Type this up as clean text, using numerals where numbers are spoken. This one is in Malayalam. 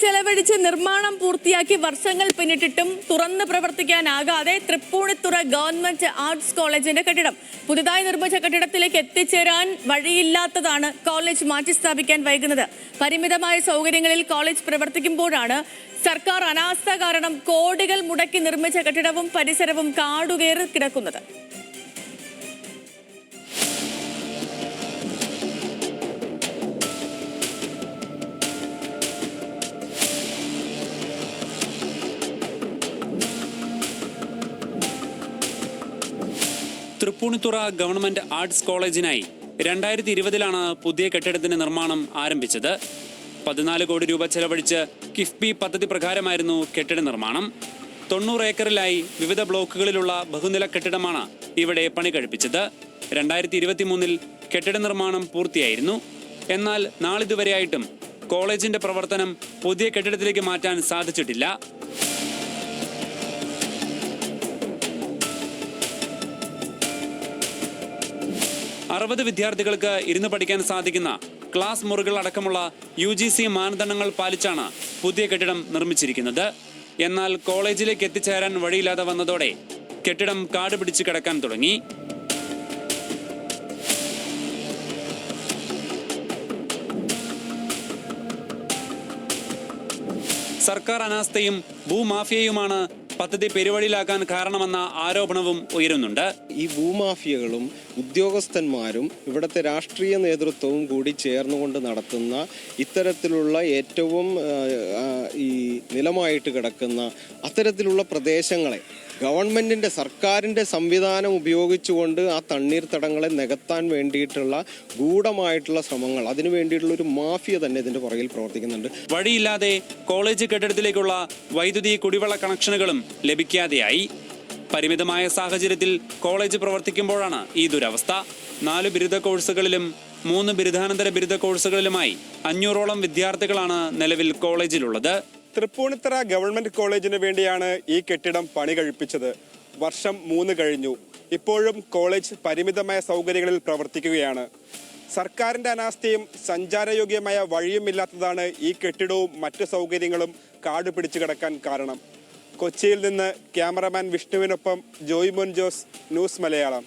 ചെലവഴിച്ച് നിർമ്മാണം പൂർത്തിയാക്കി വർഷങ്ങൾ പിന്നിട്ടിട്ടും തുറന്ന് പ്രവർത്തിക്കാനാകാതെ തൃപ്പൂണിത്തുറ ഗവൺമെന്റ് ആർട്സ് കോളേജിന്റെ കെട്ടിടം പുതുതായി നിർമ്മിച്ച കെട്ടിടത്തിലേക്ക് എത്തിച്ചേരാൻ വഴിയില്ലാത്തതാണ് കോളേജ് മാറ്റിസ്ഥാപിക്കാൻ വൈകുന്നത്. പരിമിതമായ സൗകര്യങ്ങളിൽ കോളേജ് പ്രവർത്തിക്കുമ്പോഴാണ് സർക്കാർ അനാസ്ഥ കാരണം കോടികൾ മുടക്കി നിർമ്മിച്ച കെട്ടിടവും പരിസരവും കാടുകയറി കിടക്കുന്നത്. തൃപ്പൂണിത്തുറ ഗവൺമെന്റ് ആർട്സ് കോളേജിനായി 2020 പുതിയ കെട്ടിടത്തിന്റെ നിർമ്മാണം ആരംഭിച്ചത്. 14 കോടി രൂപ ചെലവഴിച്ച് കിഫ്ബി പദ്ധതി പ്രകാരമായിരുന്നു കെട്ടിട നിർമ്മാണം. 90 ഏക്കറിലായി വിവിധ ബ്ലോക്കുകളിലുള്ള ബഹുനില കെട്ടിടമാണ് ഇവിടെ പണി കഴിപ്പിച്ചത്. 2023 കെട്ടിട നിർമ്മാണം പൂർത്തിയായിരുന്നു. എന്നാൽ നാളിതുവരെയായിട്ടും കോളേജിന്റെ പ്രവർത്തനം പുതിയ കെട്ടിടത്തിലേക്ക് മാറ്റാൻ സാധിച്ചിട്ടില്ല. 60 വിദ്യാർത്ഥികൾക്ക് ഇരുന്ന് പഠിക്കാൻ സാധിക്കുന്ന ക്ലാസ് മുറികൾ അടക്കമുള്ള UGC മാനദണ്ഡങ്ങൾ പാലിച്ചാണ് പുതിയ കെട്ടിടം നിർമ്മിച്ചിരിക്കുന്നത്. എന്നാൽ കോളേജിലേക്ക് എത്തിച്ചേരാൻ വഴിയില്ലാതെ വന്നതോടെ കെട്ടിടം കാട് പിടിച്ച് കിടക്കാൻ തുടങ്ങി. സർക്കാർ അനാസ്ഥയും ഭൂമാഫിയയുമാണ് പദ്ധതി പെരുവഴിയിലാക്കാൻ കാരണമെന്ന ആരോപണവും ഉയരുന്നുണ്ട്. ഈ ഭൂമാഫിയകളും ഉദ്യോഗസ്ഥന്മാരും ഇവിടുത്തെ രാഷ്ട്രീയ നേതൃത്വവും കൂടി ചേർന്നുകൊണ്ട് നടത്തുന്ന ഇത്തരത്തിലുള്ള ഏറ്റവും ഈ നിലമായിട്ട് കിടക്കുന്ന അത്തരത്തിലുള്ള പ്രദേശങ്ങളെ ഗവൺമെൻറ്റിൻ്റെ സർക്കാരിൻ്റെ സംവിധാനം ഉപയോഗിച്ചുകൊണ്ട് ആ തണ്ണീർത്തടങ്ങളെ നികത്താൻ വേണ്ടിയിട്ടുള്ള ഗൂഢമായിട്ടുള്ള ശ്രമങ്ങൾ, അതിനു വേണ്ടിയിട്ടുള്ള ഒരു മാഫിയ തന്നെ ഇതിൻ്റെ പുറകിൽ പ്രവർത്തിക്കുന്നുണ്ട്. വഴിയില്ലാതെ കോളേജ് കെട്ടിടത്തിലേക്കുള്ള വൈദ്യുതി കുടിവെള്ള കണക്ഷനുകളും ലഭിക്കാതെയായി. പരിമിതമായ സാഹചര്യത്തിൽ കോളേജ് പ്രവർത്തിക്കുമ്പോഴാണ് ഈ ദുരവസ്ഥ. 4 ബിരുദ കോഴ്സുകളിലും 3 ബിരുദാനന്തര ബിരുദ കോഴ്സുകളിലുമായി 500ഓളം വിദ്യാർത്ഥികളാണ് നിലവിൽ കോളേജിലുള്ളത്. തൃപ്പൂണിത്തുറ ഗവൺമെന്റ് കോളേജിന് വേണ്ടിയാണ് ഈ കെട്ടിടം പണി കഴിപ്പിച്ചത്. വർഷം 3 കഴിഞ്ഞു. ഇപ്പോഴും കോളേജ് പരിമിതമായ സൗകര്യങ്ങളിൽ പ്രവർത്തിക്കുകയാണ്. സർക്കാരിന്റെ അനാസ്ഥയും സഞ്ചാരയോഗ്യമായ വഴിയുമില്ലാത്തതാണ് ഈ കെട്ടിടവും മറ്റു സൗകര്യങ്ങളും കാട് പിടിച്ചു കിടക്കാൻ കാരണം. കൊച്ചിയിൽ നിന്ന് ക്യാമറമാൻ വിഷ്ണുവിനൊപ്പം ജോയ് മോൻ ജോസ്, ന്യൂസ് മലയാളം.